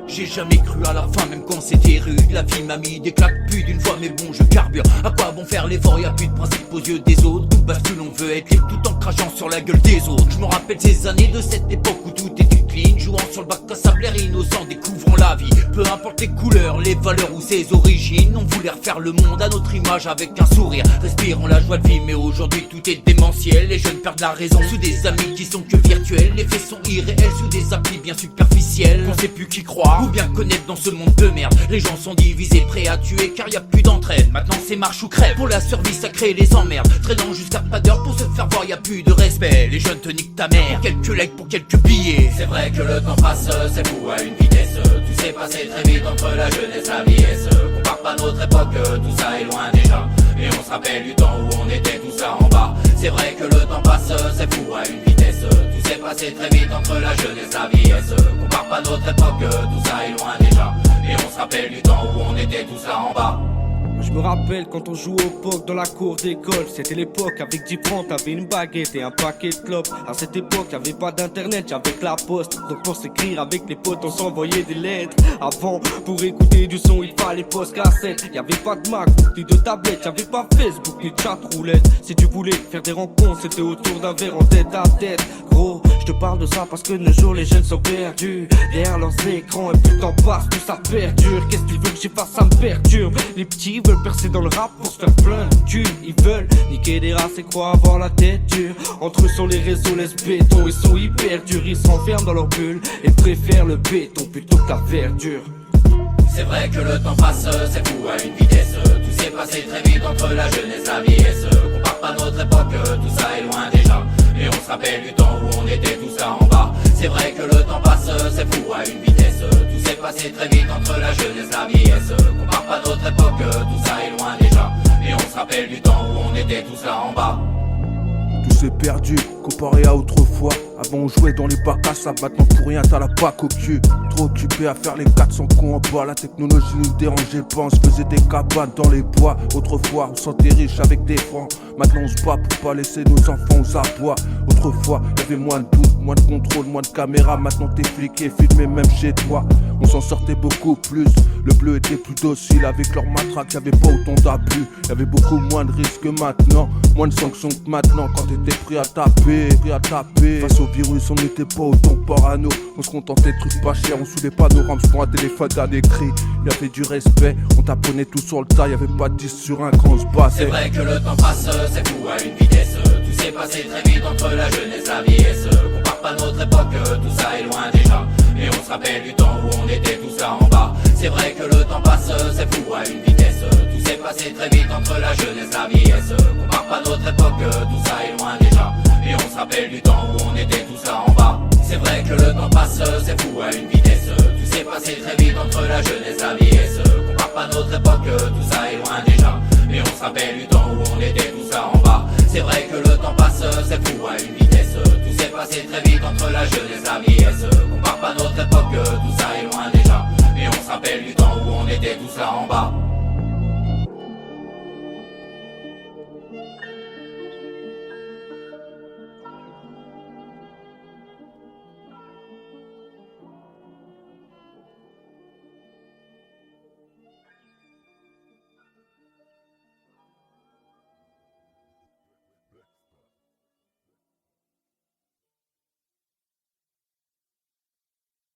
J'ai jamais cru à la fin, même quand c'était rude. La vie m'a mis des claques plus d'une fois, mais bon, je carbure. À quoi bon faire l'effort, y'a plus de principe aux yeux des autres. Tout bascule, on veut être libre tout en crachant sur la gueule des autres. Je me rappelle ces années de cette époque où tout était clean, jouant sur le bac à sable, l'air innocent, découvrant la vie. Peu importe les couleurs, les valeurs ou ses origines, on voulait refaire le monde à notre image avec un sourire. Respirons la joie de vie, mais aujourd'hui tout est démentiel. Les jeunes perdent la raison sous des amis qui sont que virtuels. Les faits sont irréels sous des applis bien superficiels. On sait plus qui croire ou bien connaître dans ce monde de merde. Les gens sont divisés, prêts à tuer car y a plus d'entraide. Maintenant c'est marche ou crève, pour la survie ça crée les emmerdes. Traînant jusqu'à pas d'heure pour se faire voir, y a plus de respect. Les jeunes te niquent ta mère, pour quelques likes, pour quelques billets. C'est vrai que le temps passe, c'est fou à une vitesse. Tout s'est passé très vite entre la jeunesse et la vieillesse. Compare pas notre époque, tout ça est loin déjà. Et on se rappelle du temps où on était tous là en bas. C'est vrai que le temps passe, c'est fou à une vitesse. Tout s'est passé très vite entre la jeunesse et la vieillesse. Compare pas notre époque, tout ça est loin déjà. Et on se rappelle du temps où on était tous là en bas. Je me rappelle quand on jouait au poker dans la cour d'école. C'était l'époque, avec 10 francs t'avais une baguette et un paquet de clopes. À cette époque y'avait pas d'internet, j'avais que la poste. Donc pour s'écrire avec les potes on s'envoyait des lettres. Avant pour écouter du son il fallait poste cassette. Y'avait pas de Mac ni de tablette, y'avait pas Facebook ni de chat roulette. Si tu voulais faire des rencontres c'était autour d'un verre en tête à tête. Gros, je te parle de ça parce que de nos jours les jeunes sont perdus derrière leurs écrans et plus le temps passe, plus ça perdure. Qu'est-ce que tu veux que j'y fasse, ça me perturbe. Les petits veulent percer dans le rap pour se faire plein de thunes. Ils veulent niquer des races et croire avoir la tête dure. Entre eux sur les réseaux laisse béton, ils sont hyper durs. Ils s'enferment dans leur bulle et préfèrent le béton plutôt que la verdure. C'est vrai que le temps passe, c'est fou à une vitesse. Tout s'est passé très vite entre la jeunesse et la vieillesse. Compare pas notre époque, tout ça est loin déjà. Et on se rappelle du temps où on était tous là en bas. C'est vrai que le temps passe, c'est fou à une vitesse. Tout s'est passé très vite entre la jeunesse et la vieillesse. Compare pas notre époque, tout ça est loin déjà. Et on se rappelle du temps où on était tous là en bas. Tout s'est perdu comparé à autrefois. Avant on jouait dans les bacs à sable, maintenant pour rien t'as la PAC au cul. Trop occupé à faire les 400 cons en bas. La technologie nous dérangeait pas, on se faisait des cabanes dans les bois. Autrefois on sentait riche avec des francs. Maintenant on se bat pour pas laisser nos enfants aux abois. Autrefois y'avait moins de doute, moins de contrôle, moins de caméras. Maintenant t'es fliqué, filmé même chez toi. On s'en sortait beaucoup plus, le bleu était plus docile. Avec leur matraque y'avait pas autant d'abus. Y'avait beaucoup moins de risques que maintenant, moins de sanctions que maintenant. Quand t'étais prêt à taper, face au virus on n'était pas autant parano. On se contentait de trucs pas chers, on soulait pas nos rames sur un téléphone d'un écrit. Y'avait du respect, on t'apprenait tout sur le tas. Y'avait pas de 10 sur un quand on se battait. C'est vrai que le temps passe, c'est fou à une vitesse. Tout s'est passé très vite entre la jeunesse et la vieillesse. Compare pas notre époque, tout ça est loin déjà. Et on se rappelle du temps où on était tous là en bas. C'est vrai que le temps passe, c'est fou à une vitesse. Tout s'est passé très vite entre la jeunesse et la vieillesse. Compare pas notre époque, tout ça est loin déjà. Et on se rappelle du temps où on était tous là en bas. C'est vrai que le temps passe, c'est fou à une vitesse. Tout s'est passé très vite entre la jeunesse et la vieillesse. Compare pas notre époque, tout ça est loin déjà. Et on se rappelle du temps où on était tous là en bas. C'est vrai que le temps passe, c'est fou à une vitesse. Tout s'est passé très vite entre la jeunesse et la vieillesse.